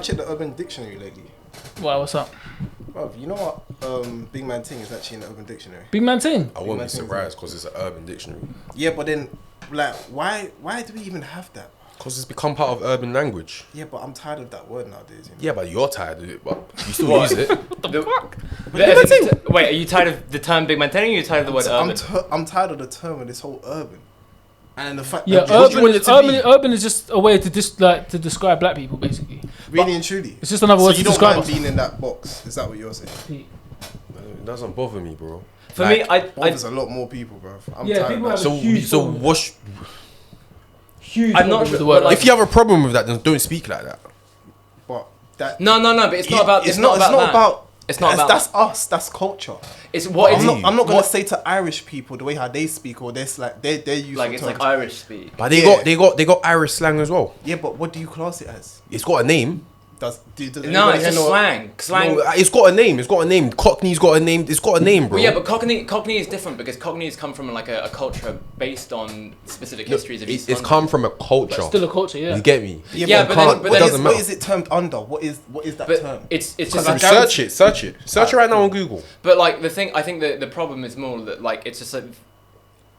I've checked the Urban Dictionary lately. What's up? Bro, you know what? Big Man Ting is actually in the Urban Dictionary. Big Man Ting? I won't be surprised because it's an Urban Dictionary. Yeah, but then, like, why do we even have that? Because it's become part of urban language. Yeah, but I'm tired of that word nowadays. You know? Yeah, but you're tired of it, but you still use it. What the fuck? Wait, are you tired of the term Big Man Ting, or are you tired of the word urban? I'm tired of the term of this whole urban. And the fact Yeah, that urban is just a way to to describe black people, basically. Really and truly. It's just another word to describe us. So you don't mind being in that box? Is that what you're saying? It doesn't bother me, bro. For me, there's a lot more people, bro. I'm tired people of that. have a huge problem. What's... Huge. I'm not sure. The word, like, if you have a problem with that, then don't speak like that. But that... No, but it's not about... It's not about... It's not about that's us. That's culture. It's what I'm not gonna say to Irish people the way how they speak or they're like they use like it's like Irish speak. But they got Irish slang as well. Yeah, but what do you class it as? It's got a name. No, it's just slang. Slang. No, it's got a name. Cockney's got a name. It's got a name, bro. Well, yeah, but Cockney is different because Cockneys come from like a culture based on specific histories of East London. It's come from a culture. But still a culture, yeah. You get me? Yeah, but then doesn't matter. What is it termed under? What is that term? It's just Search it right now on Google. But like I think the problem is more that like it's just like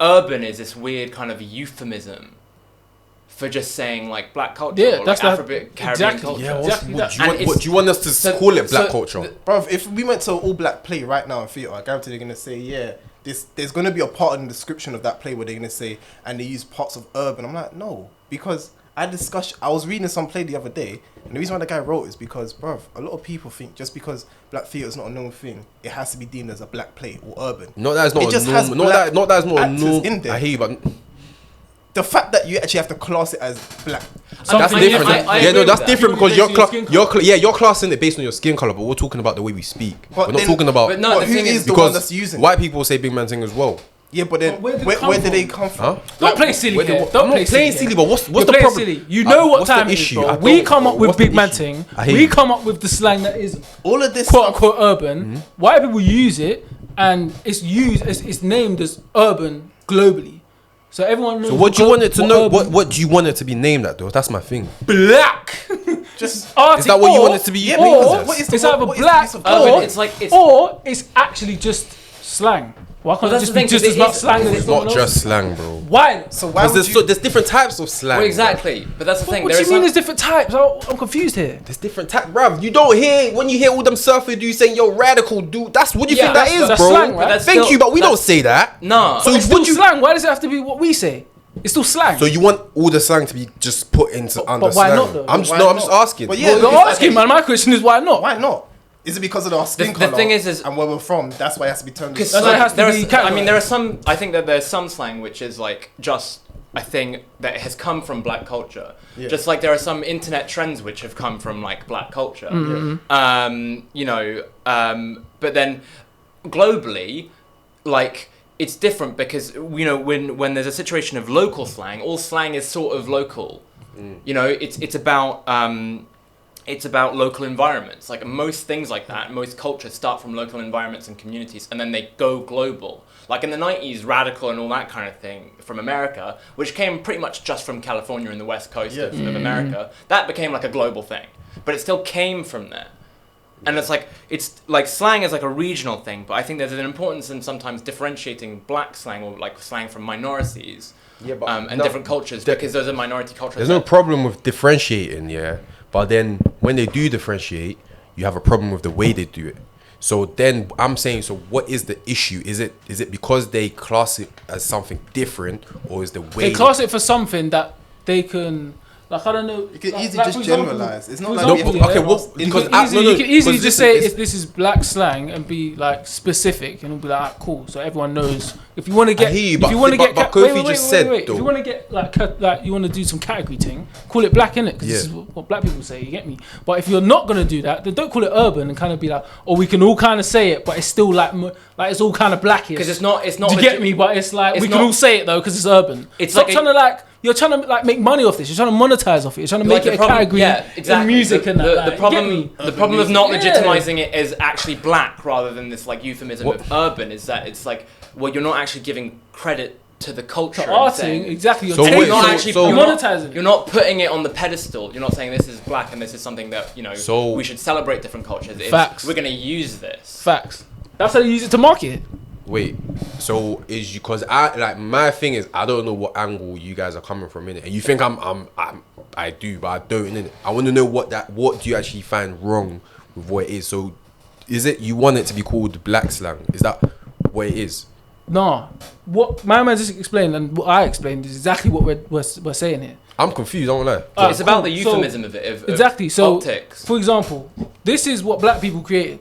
urban is this weird kind of euphemism for just saying like black culture, yeah, or that's like Caribbean culture. Yeah, exactly that. What do you want us to call it? Black culture, bro. If we went to an all-black play right now in theatre, I guarantee they're gonna say, yeah, there's gonna be a part in the description of that play where they're gonna say, and they use parts of urban. I'm like, no, because I was reading some play the other day, and the reason why the guy wrote is because, bro, a lot of people think just because black theatre is not a known thing, it has to be deemed as a black play or urban. No, that's not a norm. Not that's not a norm. I hear you, but the fact that you actually have to class it as black. That's different. That's different because you're classing it based on your skin color, but we're talking about the way we speak. We're not talking about. But no, the thing is the one that's using white people say Big Man Ting as well. Yeah, but then where did they come from? Don't play silly. Don't play silly. But what's the problem? Silly. You know what time it is, bro. We come up with Big Man Ting. We come up with the slang that is all of this quote unquote urban. White people use it, and it's named as urban globally. So everyone knows. So what do you want it to know? What do you want it to be named at though? That's my thing. Black. Just is that what you want it to be? Yeah, it's either black or it's actually just slang. Why can't it just be just as much slang? It's not just slang, bro. Why? So why? There's different types of slang. Well, exactly, but that's the thing. What do you mean there's different types? I'm confused here. There's different types, bruv. You don't hear when you hear all them surfer dudes saying yo radical dude. That's what do you think that is, that's bro? slang, right? Thank you, but we don't say that. No. So it's still slang. Why does it have to be what we say? It's still slang. So you want all the slang to be just put into under but why slang? not though? I'm just asking. But yeah, you're asking, man. My question is why not? Why not? Is it because of our skin color? The thing is and where we're from, that's why it has to be turned. Because there are some. I think that there's some slang which is like just a thing that has come from black culture. Yeah. Just like there are some internet trends which have come from like black culture. Mm-hmm. But then globally, like it's different because when there's a situation of local slang, all slang is sort of local. You know, it's about. It's about local environments. Like most things like that, most cultures start from local environments and communities, and then they go global. Like in the 90s, radical and all that kind of thing from America, which came pretty much just from California and the west coast of America, that became like a global thing. But it still came from there. And it's like slang is like a regional thing, but I think there's an importance in sometimes differentiating black slang or like slang from minorities and different cultures because those are minority cultures. There's no problem with differentiating, yeah. But then when they do differentiate, you have a problem with the way they do it. So then I'm saying, so what is the issue? Is it because they class it as something different, or is the way they class it for something that they can? Like I don't know. You can easily just generalize. It's not like you can easily just say this is black slang and be like specific, and it'll be like cool, so everyone knows. If you want to get, if you want to get, if you want to get like you want to do some category thing, call it black, innit? Because this is what black people say. You get me? But if you're not gonna do that, then don't call it urban and kind of be like, or we can all kind of say it, but it's still like it's all kind of blackish. Because it's not. Do you get me? But it's like we can all say it though because it's urban. It's like trying to like. You're trying to like make money off this. You're trying to monetize off it. You're trying to make it a category in music and that. The problem of not legitimizing it as actually black rather than this like euphemism of urban is that it's like, well, you're not actually giving credit to the culture. To arting, exactly. You're monetizing. You're not putting it on the pedestal. You're not saying this is black and this is something that we should celebrate different cultures. Facts. We're going to use this. Facts. That's how you use it to market it. Wait, so is you because my thing is I don't know what angle you guys are coming from in it, and you think I do, but I don't in it. I want to know what do you actually find wrong with what it is. So, is it you want it to be called black slang? Is that what it is? Nah, what my man just explained and what I explained is exactly what we're saying here. I'm confused. I don't lie. It's about the euphemism of it. Exactly. So, optics. For example, this is what black people created.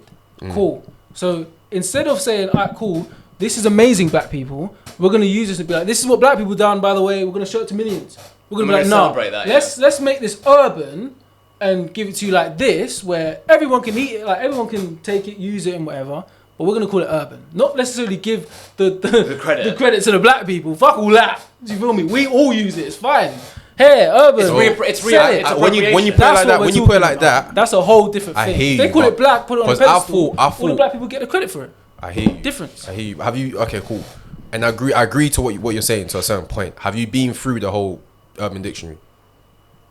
Cool. So instead of saying, "Alright, cool, this is amazing, black people," we're gonna use this to be like, "This is what black people done, by the way. We're gonna show it to millions." We're gonna be like, "No, let's make this urban and give it to you like this, where everyone can eat it, like everyone can take it, use it, and whatever." But we're gonna call it urban, not necessarily give the credit to the black people. Fuck all that. Do you feel me? We all use it. It's fine. Hey, urban. It's when you put it like that, that's a whole different thing. I hear you. They call it black, put it on a pedestal. I thought all the black people get the credit for it. I hear you. Difference. I hear you. Have you? Okay, cool. And I agree to what you're saying to a certain point. Have you been through the whole Urban Dictionary?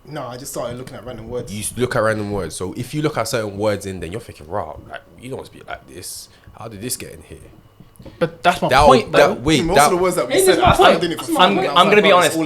No, I just started looking at random words. You look at random words. So if you look at certain words in, then you're thinking, "Raw, like you don't speak like this. How did this get in here?" But that's my point, though. Most of the words that we said, I'm going to be honest.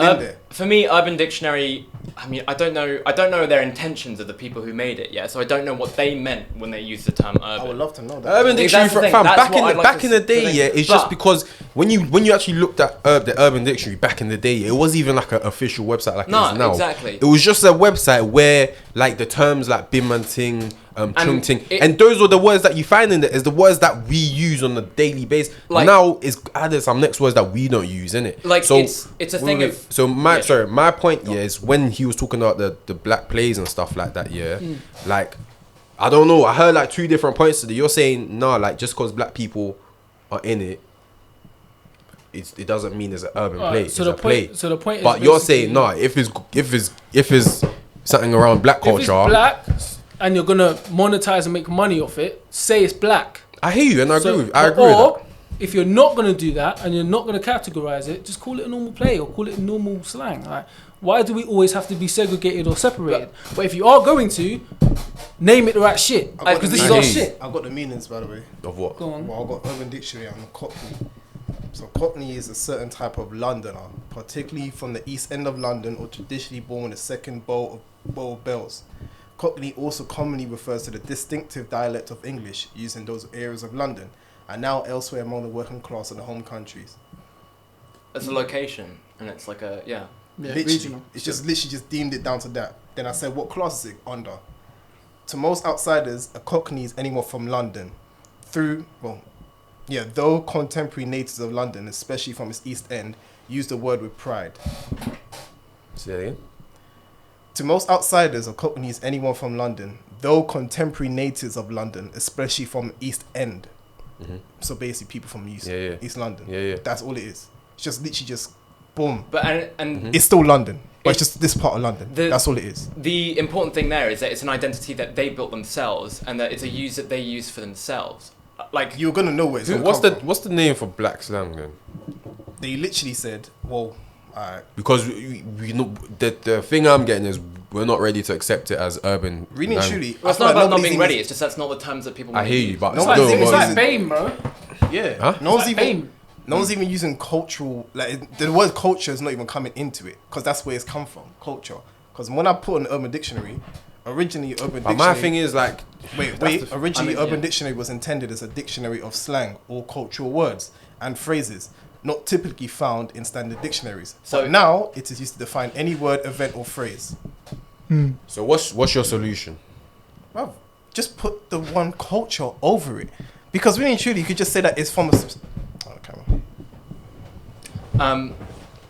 For me, Urban Dictionary. I mean, I don't know their intentions of the people who made it. Yeah, so I don't know what they meant when they used the term urban. I would love to know that. Urban Dictionary, back in the day, yeah, it's just because when you actually looked at the Urban Dictionary back in the day, it wasn't even like an official website like it is now. Exactly. It was just a website where like the terms like bim and ting, chung ting, and those are the words that you find in there. Is the words that we use on a daily basis. Like, now is added some next words that we don't use in it. Like so it's a thing of. So my point is when he was talking about the black plays and stuff like that. Yeah, like I don't know. I heard like two different points today. You're saying like just because black people are in it. It doesn't mean it's an urban play. So the point. But you're saying if it's something around black culture, if it's black and you're gonna monetize and make money off it, say it's black. I hear you and I agree with that. If you're not gonna do that and you're not gonna categorize it, just call it a normal play or call it a normal slang. Like, why do we always have to be segregated or separated? But if you are going to, name it the right shit. Because this is our shit. I've got the meanings, by the way. Of what? Go on. Well, I've got Urban Dictionary and Cockney. So Cockney is a certain type of Londoner, particularly from the East End of London or traditionally born in the second bow of bells. Cockney also commonly refers to the distinctive dialect of English used in those areas of London and now elsewhere among the working class in the home countries. It's a location and it's like literally, it's just deemed it down to that. Then I said, what class is it under? To most outsiders, a Cockney is anyone from London. Though contemporary natives of London, especially from its East End, use the word with pride. Say that again? To most outsiders, a Cockney is anyone from London, though contemporary natives of London, especially from East End. Mm-hmm. So basically people from East London. Yeah. That's all it is. It's just literally just boom. But and it's still London. But it's just this part of London. That's all it is. The important thing there is that it's an identity that they built themselves and that it's a use that they use for themselves. Like you're gonna know where it's gonna come from. What's the name for black slang then? They literally said, well, because we know the thing I'm getting is we're not ready to accept it as urban. Really and truly, it's not about not being ready. It's just that's not the terms that people. I hear you, but it's like BAME, bro. Yeah, huh? No one's even using cultural. Like the word culture is not even coming into it because that's where it's come from. Culture. Because when I put in Urban Dictionary, originally Urban Dictionary. My thing is like, originally Urban Dictionary was intended as a dictionary of slang or cultural words and phrases not typically found in standard dictionaries. So now it is used to define any word, event, or phrase. So what's your solution? Well, just put the one culture over it, because really and truly, you could just say that it's from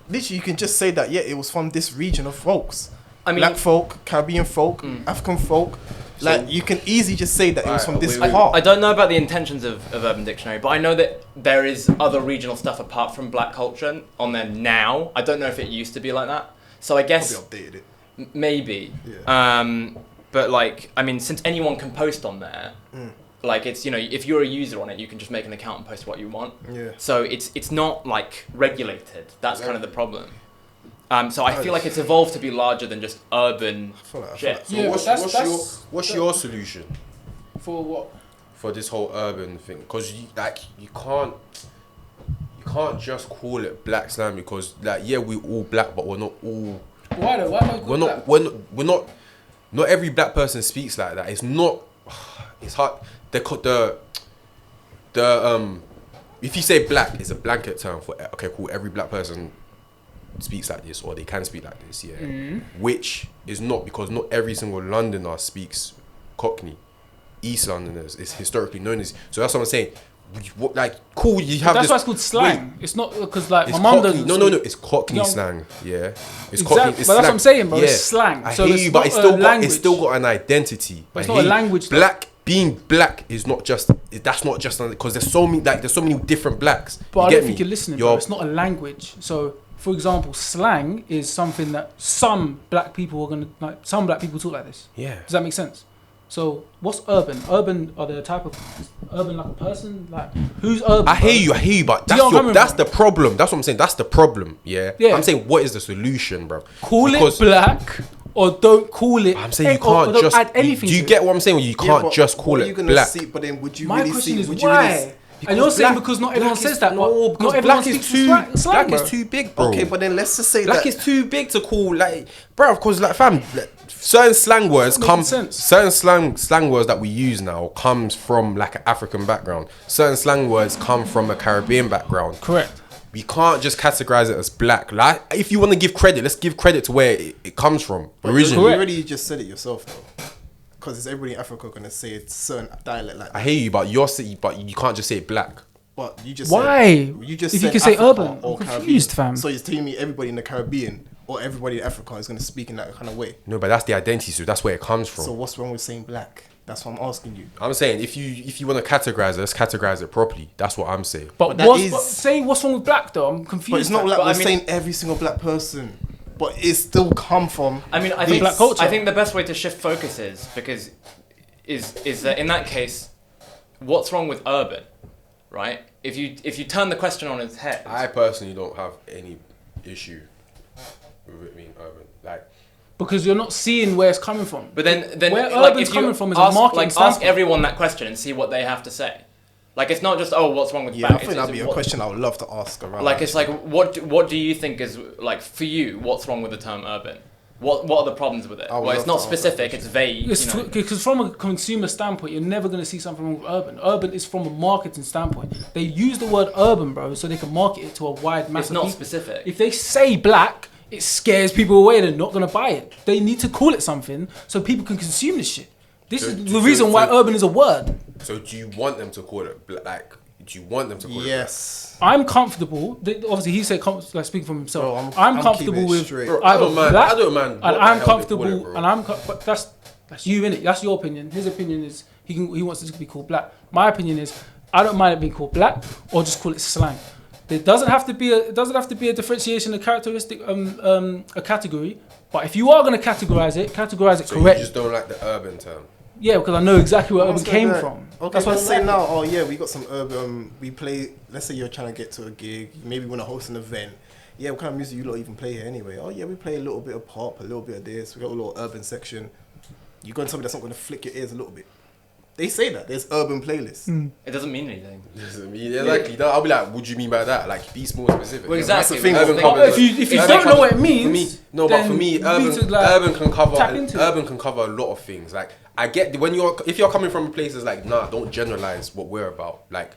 literally, you can just say that it was from this region of folks. I mean, black folk, Caribbean folk, African folk. Like you can easily just say that it was from this part. I don't know about the intentions of Urban Dictionary, but I know that there is other regional stuff apart from black culture on there now. I don't know if it used to be like that. So I guess probably updated it. Maybe. Yeah. But like, I mean, since anyone can post on there, Like it's, you know, if you're a user on it, you can just make an account and post what you want. Yeah. So it's not like regulated. That's kind of the problem. So I feel like it's evolved to be larger than just urban shit. So what's your solution for what? For this whole urban thing? Because you can't just call it black slang because we all black, but we're not all. Why though? Why not? We're not. Not every black person speaks like that. It's not. It's hard. If you say black, it's a blanket term for okay, cool. Every black person speaks like this, or they can speak like this, yeah. Which is not, because not every single Londoner speaks Cockney. East Londoners is historically known as. So that's what I'm saying. Cool. You have. That's why it's called slang. Wait, it's not because like my mum doesn't. No. It's Cockney slang. Yeah. It's exactly. Cockney. It's but slang. that's what I'm saying, bro. Yeah. It's slang. I so hear you, but it's still got an identity. But it's not a language. Black. Being black is not just. That's not just because there's so many different blacks. But I don't think you're listening. Bro. It's not a language. So, for example, slang is something that some black people are gonna like. Some black people talk like this. Yeah. Does that make sense? So, what's urban? Urban are the type of urban like a person. Like who's urban? I hear you, but that's the problem. That's what I'm saying. That's the problem. Yeah. I'm saying, what is the solution, bro? Call it black. Or don't call it. I'm saying you can't just add anything. Do you get what I'm saying? You can't just call it black. See, but then would you My really question see? is Would why? You really and you're saying because not everyone says that. No, because not black everyone is too slang, black is too big, bro. Okay, but then let's just say black that is too big to call like, bro. Because like, fam, certain slang words certain slang words that we use now comes from like an African background. Certain slang words come from a Caribbean background. Correct. We can't just categorize it as black. Like, if you want to give credit, let's give credit to where it comes from originally. You already just said it yourself though, because is everybody in Africa gonna say it's certain dialect like that? I hear you, but you can't just say it black. But you just why? Said, you just if said you can say Africa urban, or I'm confused, fam. So you're telling me everybody in the Caribbean or everybody in Africa is gonna speak in that kind of way? No, but that's the identity, so that's where it comes from. So what's wrong with saying black? That's what I'm asking you. I'm saying if you want to categorize it, let's categorize it properly. That's what I'm saying. But saying what's wrong with black though, I'm confused. But it's not like we're saying every single black person, but it still come from. I mean, I think black culture. I think the best way to shift focus is that in that case, what's wrong with urban, right? If you turn the question on its head. I personally don't have any issue with it being urban, like. Because you're not seeing where it's coming from. But then where like, urban's coming from is ask, a marketing like, ask everyone that question and see what they have to say. Like, it's not just, what's wrong with black? I think that'd be a question I would love to ask around. Like, it's like, what do you think is, like, for you, what's wrong with the term urban? What are the problems with it? Well, it's not specific, it's vague. Because from a consumer standpoint, you're never going to see something wrong with urban. Urban is from a marketing standpoint. They use the word urban, bro, so they can market it to a wide mass of people. It's not specific. If they say black, it scares people away. They're not going to buy it. They need to call it something so people can consume this shit. This is the reason why urban is a word. So do you want them to call it black? Do you want them to call it yes. black? I'm comfortable. Obviously, he said, like speaking for himself. Bro, I'm comfortable with I don't mind. And I'm comfortable. But that's you, innit? That's your opinion. His opinion is he wants it to be called black. My opinion is I don't mind it being called black or just call it slang. There doesn't have to be a differentiation, a characteristic, a category. But if you are going to categorize it correct. You just don't like the urban term. Yeah, because I know exactly where urban came from. Okay, that's what I say now. We got some urban. We play. Let's say you're trying to get to a gig. Maybe you want to host an event. Yeah, what kind of music you lot even play here anyway? Oh yeah, we play a little bit of pop, a little bit of this. We got a little urban section. You're going to tell me that's not going to flick your ears a little bit. They say that there's urban playlists. It doesn't mean anything. Exactly. I'll be like, what do you mean by that? Like, be more specific. Well, exactly. If you don't know what it means, but for me, urban can cover a lot of things. Like, I get if you're coming from places like, nah, don't generalize what we're about. Like,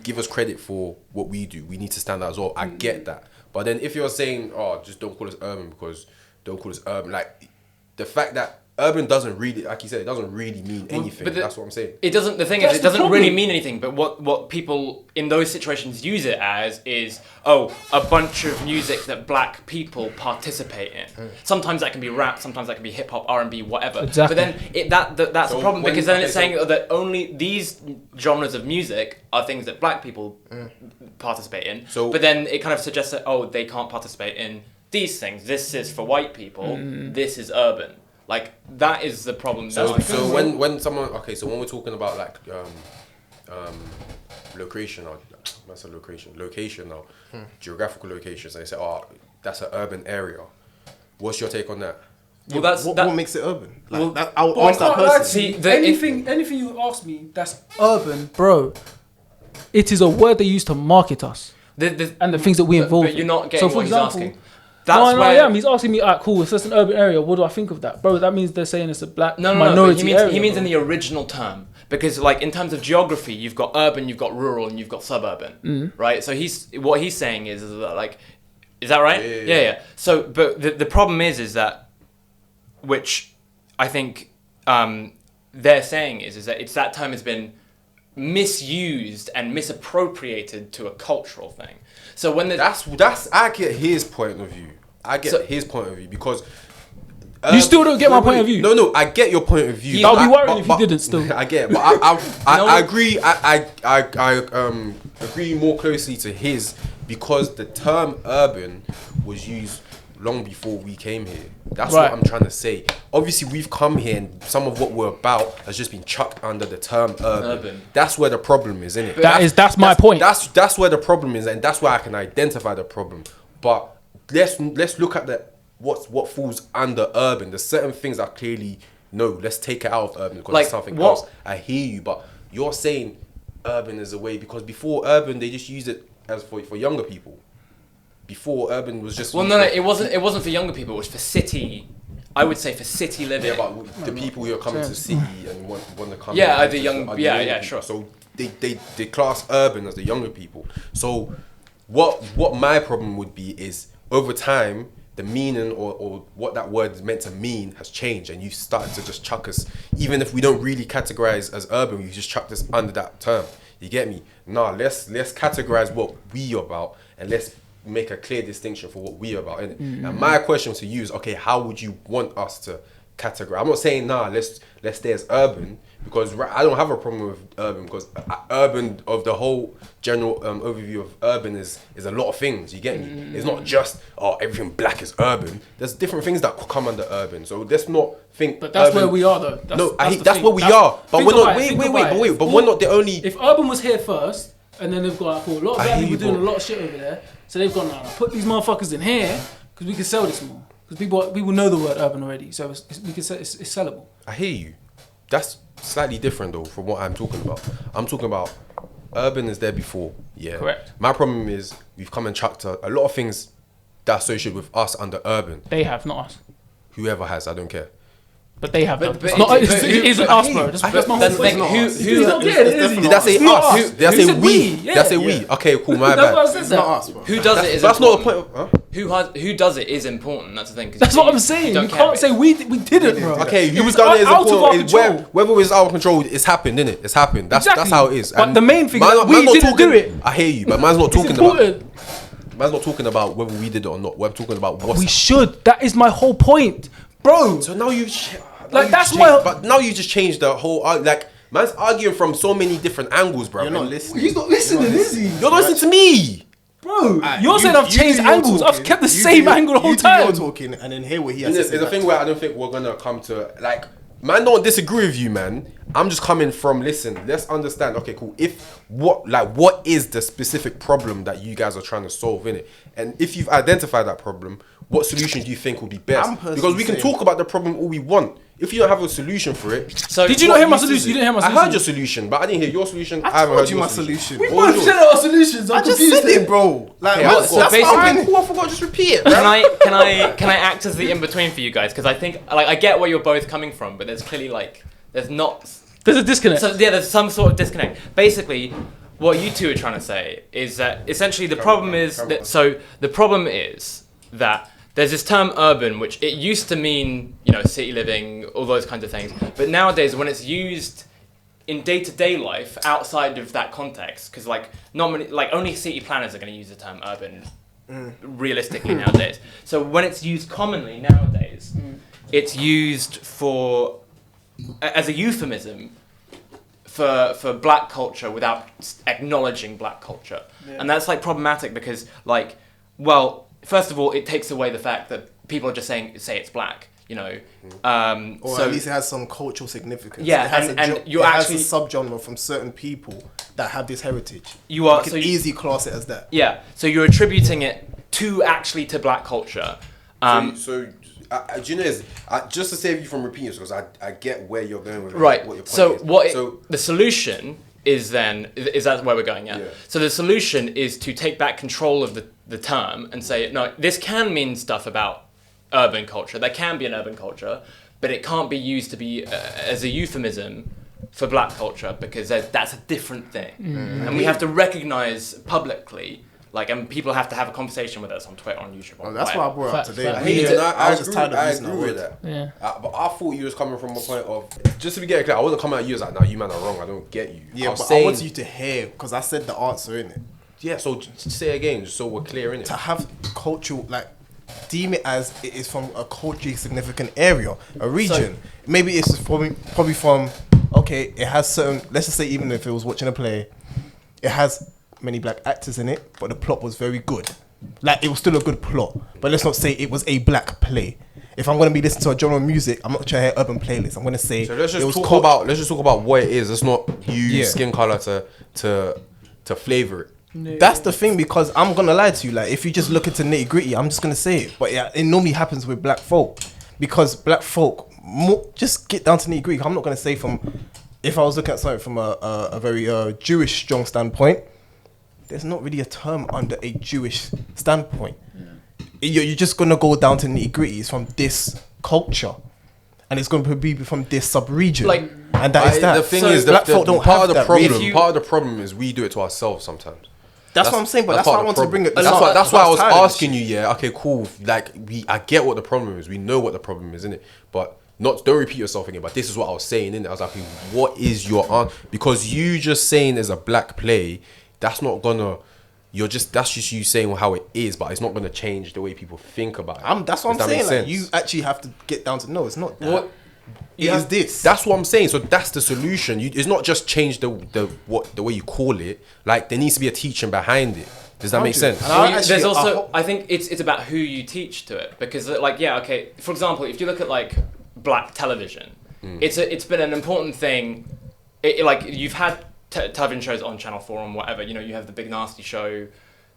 give us credit for what we do. We need to stand out as well. I get that. But then if you're saying, just don't call us urban because don't call us urban, like the fact that urban doesn't really, like you said, it doesn't really mean anything. That's what I'm saying. It doesn't. The thing is, it doesn't really mean anything. But what people in those situations use it as is, a bunch of music that black people participate in. Sometimes that can be rap. Sometimes that can be hip hop, R&B, whatever. Exactly. But then that's a problem because then it's saying that only these genres of music are things that black people participate in. But then it kind of suggests that they can't participate in these things. This is for white people. This is urban. Like that is the problem. So when someone so when we're talking about like location or that's a location or geographical locations, and they say, oh, that's an urban area. What's your take on that? Well, what makes it urban? Like, well, I'll ask that person. See, anything you ask me that's urban, bro, it is a word they use to market us and the things that we involve. But you're not getting what he's asking. He's asking me, cool, if that's an urban area, what do I think of that? Bro, that means they're saying it's a black minority area. He means in the original term. Because like in terms of geography, you've got urban, you've got rural, and you've got suburban, right? So what he's saying is that like, is that right? Yeah. So, but the problem is that, which I think they're saying is that it's that term has been misused and misappropriated to a cultural thing. So when that's I get his point of view. His point of view because. You still don't get my point of view. No, I get your point of view. I'll be worried if you didn't still. I get it, but I agree. I agree more closely to his because the term urban was used long before we came here. That's what I'm trying to say. Obviously, we've come here and some of what we're about has just been chucked under the term urban. That's where the problem is, isn't it? That's my point. That's where the problem is, and that's where I can identify the problem. But let's look at what falls under urban. There's certain things I clearly know. Let's take it out of urban because it's something else. I hear you, but you're saying urban is a way because before urban they just used it as for younger people. Before urban was just it wasn't for younger people. It was for city. I would say for city living. Yeah, but the people who are coming to city and want to come. Yeah, the young. Sure. So they class urban as the younger people. So what my problem would be is over time. The meaning or what that word is meant to mean has changed and you started to just chuck us, even if we don't really categorize as urban, you just chucked us under that term. You get me? Nah, let's categorize what we are about and let's make a clear distinction for what we are about, innit? And my question to you is, okay, how would you want us to categorize? I'm not saying, let's stay as urban, because I don't have a problem with urban, because urban of the whole general overview of urban is a lot of things, you get me? It's not just, everything black is urban. There's different things that come under urban, so let's not think. But that's where we are though. That's where we are. But we're not, wait, but we're not the only. If urban was here first, and then they've got a lot of black people doing a lot of shit over there, so they've gone, put these motherfuckers in here, because we can sell this more. Because people know the word urban already, so we can say it's sellable. I hear you. That's slightly different though from what I'm talking about. I'm talking about urban is there before. Yeah. Correct. My problem is we've come and chucked a lot of things that associated with us under urban. They have, not us. Whoever has, I don't care. But they have done. It isn't us, bro. That's my whole point. Did that say us? Did I say we? Did I say we? Okay, cool, my bad. It's not us, bro. Who does it is that's not the point. Who does it is important. That's the thing. That's what I'm saying. You can't say we didn't, bro. Okay, who's done it is important. Whether it was out of control, it's happened, innit? It's happened. That's how it is. But the main thing is we didn't do it. I hear you, but man's not talking about. Man's not talking about whether we did it or not. We're talking about what we should. That is my whole point, bro. So now you. But now you just changed the whole man's arguing from so many different angles, bro. You're not listening. He's not listening, is he? You're not listening to me, bro. You're saying I've changed angles. I've kept the same angle the whole time. You're talking, and then hear what he has to say. There's a thing where I don't think we're gonna come to man. Don't disagree with you, man. I'm just coming from. Listen, let's understand. Okay, cool. What is the specific problem that you guys are trying to solve in it? And if you've identified that problem, what solutions do you think will be best? Because we can talk about the problem all we want. If you don't have a solution for it, so did you not hear my solution? You didn't hear my solution. I heard your solution, but I didn't hear your solution. I haven't heard you my solution. We both said our solutions. I just said it, bro. So basically, cool. I forgot. Just repeat it. Can I act as the in between for you guys? Because I think I get where you're both coming from, but there's clearly there's a disconnect. So yeah, there's some sort of disconnect. Basically, what you two are trying to say is that essentially the problem is that there's this term urban, which it used to mean, city living, all those kinds of things. But nowadays, when it's used in day-to-day life outside of that context, because not many, only city planners are going to use the term urban realistically nowadays. So when it's used commonly nowadays, it's used as a euphemism for black culture without acknowledging black culture. Yeah. And that's problematic because first of all, it takes away the fact that people are just say it's black. You know, or so, at least it has some cultural significance. Yeah, it has it has a subgenre from certain people that have this heritage. You can easily class it as that. Yeah, so you're attributing it to black culture. Do you know, just to save you from repeating yourself, because I get where you're going with it. Right. What your point is. The solution is then is that where we're going? Yeah. So the solution is to take back control of the term and say, no, this can mean stuff about urban culture. There can be an urban culture, but it can't be used to be as a euphemism for black culture, because that's a different thing. And we have to recognize publicly, and people have to have a conversation with us on Twitter, on YouTube. That's why I brought it up today. I agree with that. Yeah. But I thought you was coming from a point of, just to be getting clear, I wasn't coming at you as like, no, you man are wrong, I don't get you. Yeah, I want you to hear, because I said the answer, innit? Yeah, so just say it again, just so we're clear, innit? To have cultural, deem it as it is from a culturally significant area, a region. Maybe it's probably from, okay, it has certain, let's just say even if it was watching a play, it has many black actors in it, but the plot was very good. It was still a good plot, but let's not say it was a black play. If I'm going to be listening to a genre of music, I'm not trying to hear urban playlist. I'm going to say, so let's just talk about what it is. Let's not use skin color to flavor it. No. That's the thing, because I'm gonna lie to you, if you just look into nitty gritty, I'm just gonna say it, but it normally happens with black folk, because black folk just get down to nitty gritty. I'm not gonna say if I was looking at something from a very Jewish strong standpoint, there's not really a term under a Jewish standpoint. You're just gonna go down to nitty gritty. It's from this culture, and it's gonna be from this sub-region. And that is that. The thing is, black folk don't part have of the that. problem. Part of the problem is we do it to ourselves sometimes. That's what I'm saying, but that's why I want to bring it. That's why I was asking you. Yeah, okay, cool. I get what the problem is. We know what the problem is, innit? But don't repeat yourself again. But this is what I was saying, innit? I was like, what is your answer? Because you just saying there's a black play, that's not gonna. That's just you saying how it is, but it's not gonna change the way people think about it. That's what I'm saying. You actually have to get down to it's not that. What? It is this. That's what I'm saying. So that's the solution. It's not just change the way you call it. There needs to be a teaching behind it. Does that make sense? There's also, I think it's about who you teach to it, because for example, if you look at black television, it's been an important thing. You've had television shows on Channel 4 and whatever. You have the Big Nasty Show.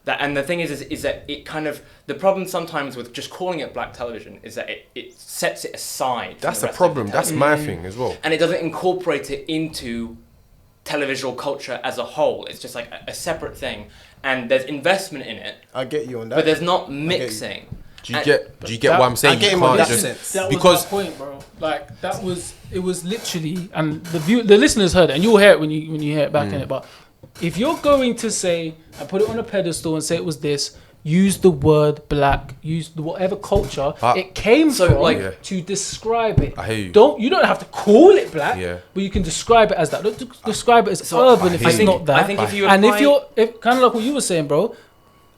And the thing is that it kind of, the problem sometimes with just calling it black television is that it sets it aside. That's the problem. That's my thing as well. And it doesn't incorporate it into televisual culture as a whole. It's just a separate thing. And there's investment in it. I get you on that. But there's not mixing. Do you get what I'm saying? I get him on that sense. That was my point, bro. It was literally, and the listeners heard it, and you'll hear it when you hear it back in it, but if you're going to say and put it on a pedestal and say it was this, use the word black, use whatever culture it came from to describe it. I hear you. You don't have to call it black, but you can describe it as that. Don't describe it as urban if it's not that. I think if kind of like what you were saying, bro.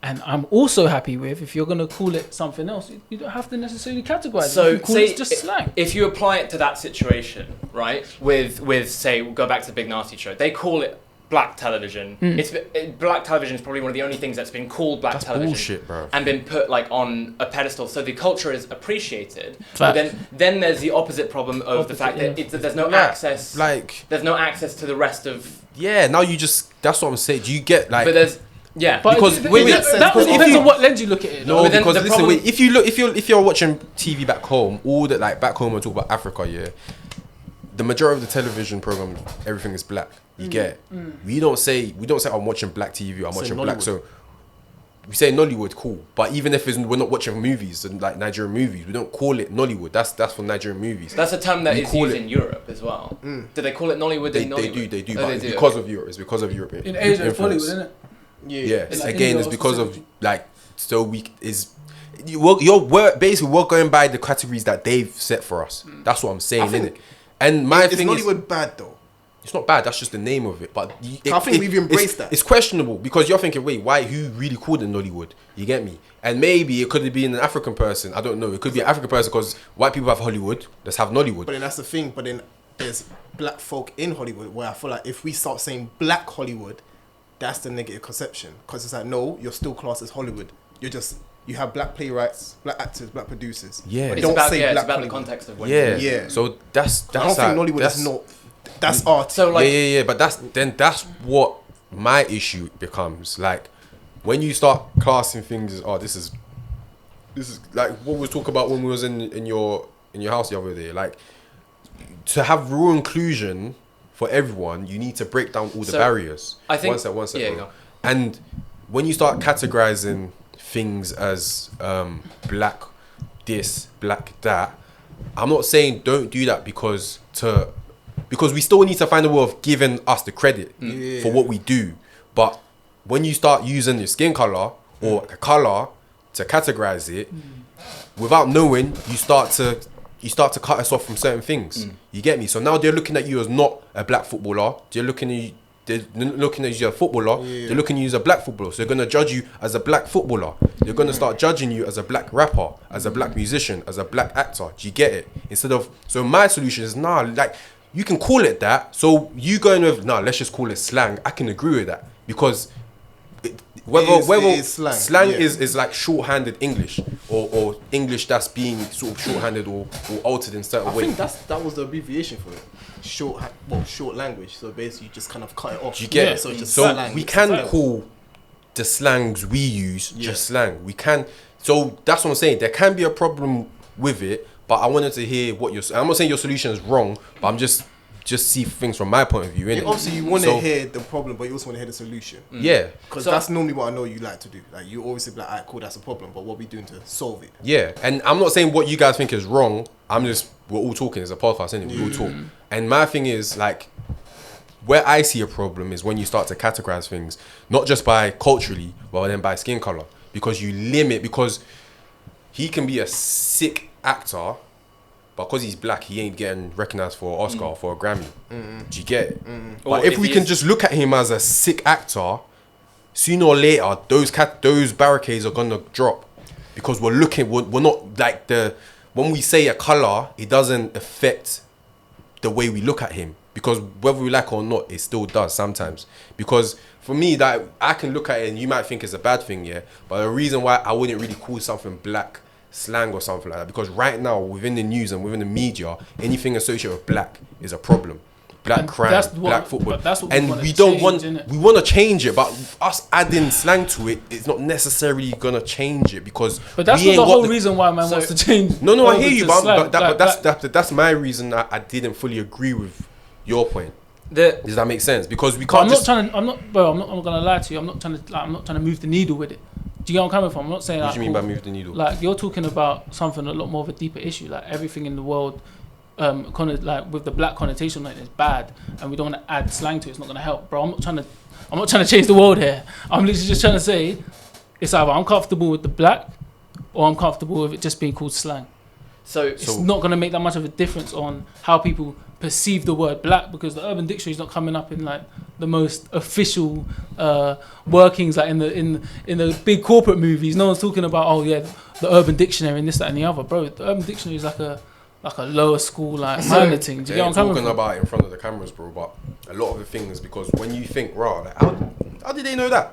And I'm also happy with, if you're gonna call it something else, you don't have to necessarily categorize it. So you can call it just slang. If you apply it to that situation, right, with say, we'll go back to the Big Nasty Show, they call it black television. Black television is probably one of the only things that's been called black television. Bullshit, bro. And been put on a pedestal, so the culture is appreciated. But then there's the opposite problem of the fact that there's no access. There's no access to the rest of. Yeah, now that's what I'm saying. Do you get But there's. Yeah, but because that depends on what lens you look at it. No, because listen, if you're watching TV back home, all that back home, I talk about Africa. Yeah, the majority of the television programs, everything is black. You get it. We don't say I'm watching black TV. I'm watching black. So we say Nollywood, cool. But even if we're not watching movies and Nigerian movies, we don't call it Nollywood. That's for Nigerian movies. That's a term that is used in Europe as well. Do they call it Nollywood? They do. But it's because of Europe. It's because of Europe. In Asia, it's Bollywood, isn't it? Yeah. Again, it's because of we're going by the categories that they've set for us. That's what I'm saying, innit? And my thing is, Nollywood bad though? It's not bad. That's just the name of it. But I think we've embraced that. It's questionable because you're thinking, wait, who really called it Nollywood? You get me? And maybe it could have been an African person. I don't know. It could be an African person because white people have Hollywood. Let's have Nollywood. But then that's the thing. But then there's black folk in Hollywood where I feel like if we start saying black Hollywood, that's the negative conception, because it's no, you're still classed as Hollywood. You're just you have black playwrights, black actors, black producers. Yeah, But Don't it's about, say it's black about the Hollywood. context of when Yeah. Yeah. So that's I don't think Nollywood is not. That's art. So like, yeah. But that's what my issue becomes. Like when you start classing things as, oh, this is like what we was talking about when we was in your house the other day. Like to have real inclusion for everyone, you need to break down all the barriers. I think one sec, yeah, bro. go. And when you start categorizing things as black this, black that, I'm not saying don't do that because we still need to find a way of giving us the credit for what we do. But when you start using your skin color or the color to categorize it, without knowing, you start to cut us off from certain things. You get me? So now they're looking at you as not a black footballer. They're looking at you as a footballer. They're looking at you as a black footballer. So they're gonna judge you as a black footballer. They're gonna start judging you as a black rapper, as a black musician, as a black actor. Do you get it? So my solution is like you can call it that. So you going with let's just call it slang. I can agree with that because whether slang is like shorthanded English or English that's being sort of shorthanded or altered in certain ways. I think that was the abbreviation for it. Short language. So basically, you just kind of cut it off. Do you get it? So it's just So slang. we can call the slangs we use just slang. We can. So that's what I'm saying. There can be a problem with it, but I wanted to hear what I'm not saying your solution is wrong, but I'm just see things from my point of view. Innit? Obviously, you want to hear the problem, but you also want to hear the solution. Yeah. Because that's normally what I know you like to do. Like, you always say, like, alright, cool, that's a problem, but what are we doing to solve it? Yeah. And I'm not saying what you guys think is wrong. We're all talking. It's a podcast, isn't it? We all talk. And my thing is, like, where I see a problem is when you start to categorize things, not just by culturally, but then by skin color. Because because he can be a sick actor, but because he's black, he ain't getting recognized for an Oscar or for a Grammy. Do you get it? But if we can just look at him as a sick actor, sooner or later, those barricades are gonna drop because we're not like when we say a color, it doesn't affect the way we look at him because whether we like it or not, it still does sometimes. Because for me, that I can look at it and you might think it's a bad thing, yeah. But the reason why I wouldn't really call something black slang or something like that, because right now within the news and within the media, anything associated with black is a problem. Black crime, black football, and we want to change it, but us adding slang to it is not necessarily gonna change it because. But that's not the whole reason why man wants to change. No, I hear you, but that's my reason that I didn't fully agree with your point. Does that make sense? Because we can't. I'm not gonna lie to you. I'm not trying to move the needle with it. Do you get where I'm coming from? I'm not saying. What do you mean by move the needle? Like you're talking about something a lot more of a deeper issue. Like everything in the world, like with the black connotation, like it's bad, and we don't want to add slang to it. It's not gonna help, bro. I'm not trying to change the world here. I'm literally just trying to say, it's either I'm comfortable with the black, or I'm comfortable with it just being called slang. So it's not gonna make that much of a difference on how people perceive the word black because the Urban Dictionary is not coming up in like the most official workings, like in the big corporate movies. No one's talking about the Urban Dictionary and this, that, and the other, bro. The Urban Dictionary is like a lower school like minor thing. Do you get what I'm coming from? Talking about it in front of the cameras, bro. But a lot of the things, because when you think, like, how did they know that?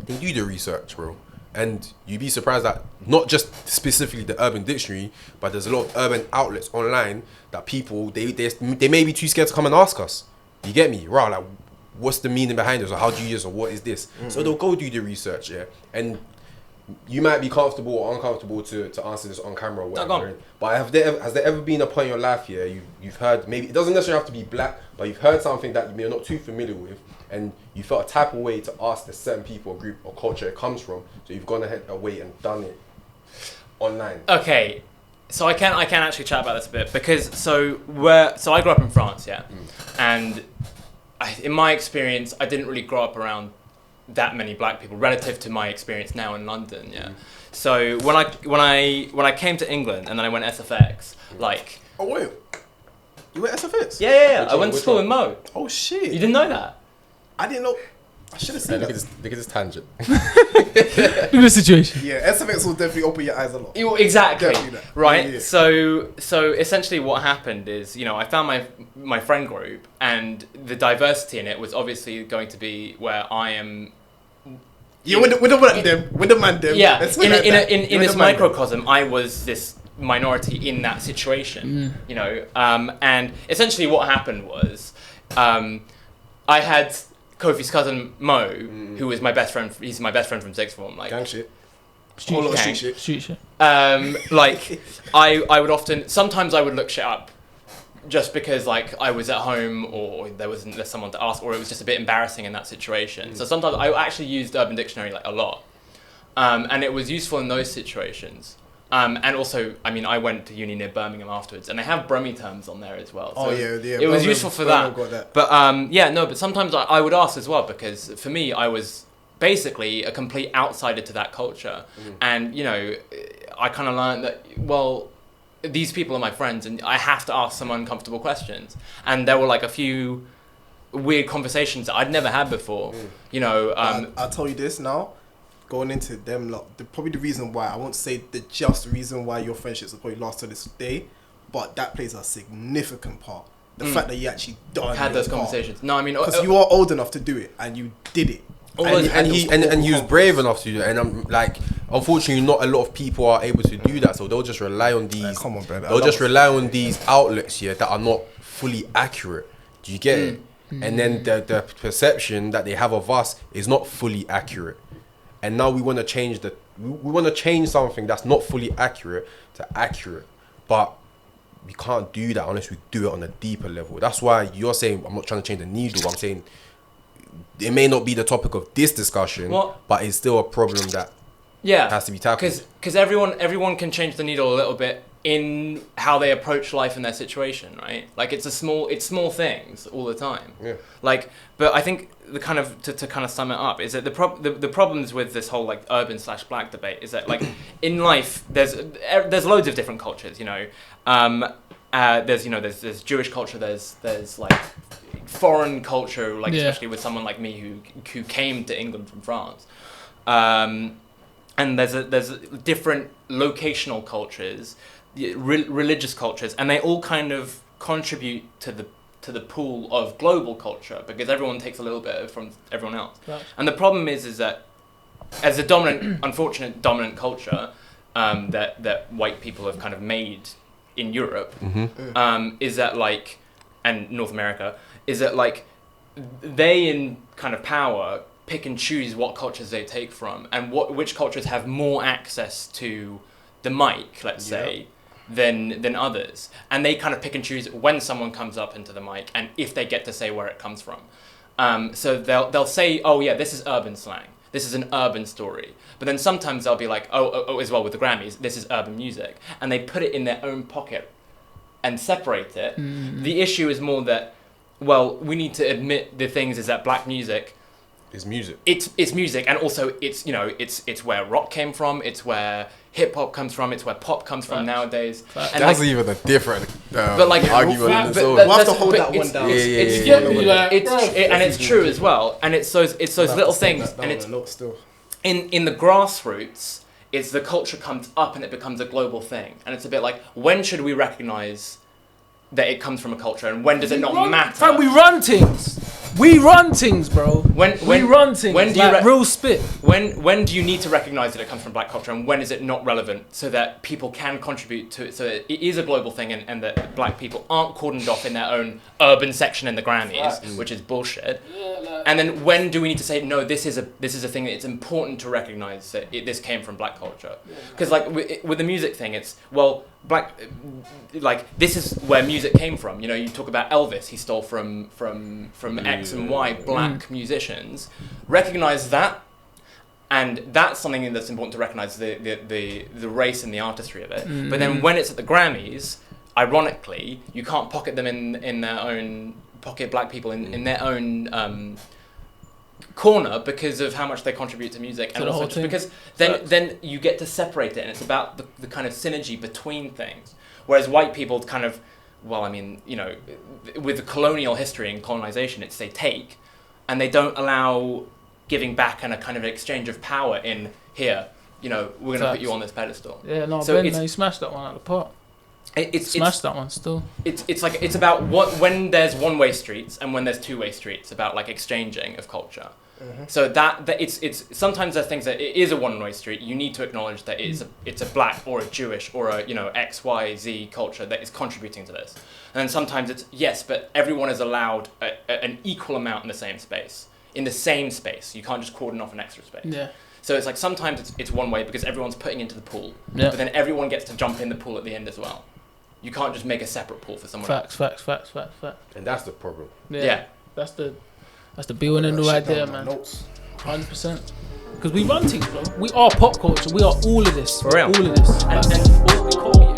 They do the research, bro. And you'd be surprised that not just specifically the Urban Dictionary, but there's a lot of urban outlets online that people they may be too scared to come and ask us. You get me? Right? Like, what's the meaning behind this, or how do you use it, or what is this? So they'll go do the research, yeah. And you might be comfortable or uncomfortable to answer this on camera or whatever. But has there ever been a point in your life, yeah, you've heard, maybe it doesn't necessarily have to be black, but you've heard something that you're not too familiar with, and you felt a type of way to ask the certain people, or group, or culture it comes from, so you've gone ahead away and done it online? Okay, so I can actually chat about this a bit because so I grew up in France, yeah, and in my experience, I didn't really grow up around that many black people relative to my experience now in London, yeah. So when I came to England and then I went SFX, like. Oh wait, you went SFX? Yeah. I went to school with Mo. Oh shit! You didn't know that? I didn't know. I should have seen that. Look at this tangent. Look at the situation. Yeah, SFX will definitely open your eyes a lot. Exactly. Right. Yeah. So essentially, what happened is, I found my friend group, and the diversity in it was obviously going to be where I am Yeah, with the man them. Yeah, in this microcosm, I was this minority in that situation, you know, and essentially what happened was, I had Kofi's cousin Mo, who was my best friend. He's my best friend from sixth form. Like gang shit. Street shit. Like I would often, sometimes I would look shit up, just because like I was at home or there's someone to ask, or it was just a bit embarrassing in that situation. So sometimes I actually used Urban Dictionary like a lot, and it was useful in those situations. And also, I mean, I went to uni near Birmingham afterwards, and they have Brummie terms on there as well. So it was useful for that. But but sometimes I would ask as well, because for me, I was basically a complete outsider to that culture, and you know, I kind of learned that, well, these people are my friends, and I have to ask some uncomfortable questions. And there were like a few weird conversations that I'd never had before. You know, I'll tell you this now. Going into them, probably the reason why, I won't say the just reason why your friendships will probably last to this day, but that plays a significant part. The fact that you actually had those conversations. No, I mean, because you are old enough to do it, and you did it. And he was brave enough to do it, and I'm like, unfortunately, not a lot of people are able to do that, so they'll just rely on these. Come on, bro. They'll just rely on these outlets here that are not fully accurate. Do you get it? And then the perception that they have of us is not fully accurate. And now we want to change we want to change something that's not fully accurate to accurate, but we can't do that unless we do it on a deeper level. That's why you're saying I'm not trying to change the needle. I'm saying it may not be the topic of this discussion, but it's still a problem that has to be tackled. Because everyone can change the needle a little bit in how they approach life in their situation, right? Like it's small things all the time. Yeah. Like, but I think the kind of to kind of sum it up is that the problems with this whole like urban/black debate is that like in life there's loads of different cultures, you know. There's Jewish culture, there's like foreign culture, like especially with someone like me who came to England from France. And there's different locational cultures, religious cultures, and they all kind of contribute to the pool of global culture, because everyone takes a little bit from everyone else. Right. And the problem is that as a unfortunate dominant culture that white people have kind of made in Europe, is that like, and North America, is that like they in kind of power pick and choose what cultures they take from, and which cultures have more access to the mic, let's say, than others. And they kind of pick and choose when someone comes up into the mic and if they get to say where it comes from. So they'll say, oh yeah, this is urban slang. This is an urban story. But then sometimes they'll be like, oh, as well with the Grammys, this is urban music. And they put it in their own pocket and separate it. The issue is more that, well, we need to admit the things is that black music is music. It's music, and also it's, you know, it's where rock came from, it's where hip hop comes from, it's where pop comes from nowadays. And that's like, even a different argument. We'll have to hold that one down. And it's true as well. And it's those little things, and it's in the grassroots. It's the culture comes up and it becomes a global thing, and it's a bit like, when should we recognize that it comes from a culture, and when does it not matter? Fam, we run things. We run things, bro. We run things. When do you real spit? When do you need to recognize that it comes from black culture, and when is it not relevant, so that people can contribute to it, so that it is a global thing, and that black people aren't cordoned off in their own urban section in the Grammys, which is bullshit. And then when do we need to say, no, this is a thing that it's important to recognize that this came from black culture? Because like with the music thing, it's, well, black, like this is where music came from. You know, you talk about Elvis, he stole from X and Y black musicians. Recognize that, and that's something that's important to recognize, the race and the artistry of it. But then when it's at the Grammys, ironically, you can't pocket them in their own pocket, black people in their own corner, because of how much they contribute to music, and also just because then you get to separate it, and it's about the kind of synergy between things. Whereas white people kind of, well, I mean, you know, with the colonial history and colonization, it's they take, and they don't allow giving back and a kind of exchange of power in here. You know, we're going to put you on this pedestal. Yeah, no, so Ben, you smashed that one out of the park. Smashed that one still. It's about when there's one-way streets and when there's two-way streets, about like exchanging of culture. So that it's sometimes there's things that it is a one-way street. You need to acknowledge that it's a black or a Jewish or a X, Y, Z culture that is contributing to this. And sometimes it's yes, but everyone is allowed an equal amount in the same space. In the same space, you can't just cordon off an extra space. Yeah. So it's like sometimes it's one way because everyone's putting into the pool, but then everyone gets to jump in the pool at the end as well. You can't just make a separate pool for someone else. Facts. And that's the problem. Yeah. That's the be all and end all right there, man. 100%. Because we run things, bro. We are pop culture. We are all of this. For real. All of this. And what we call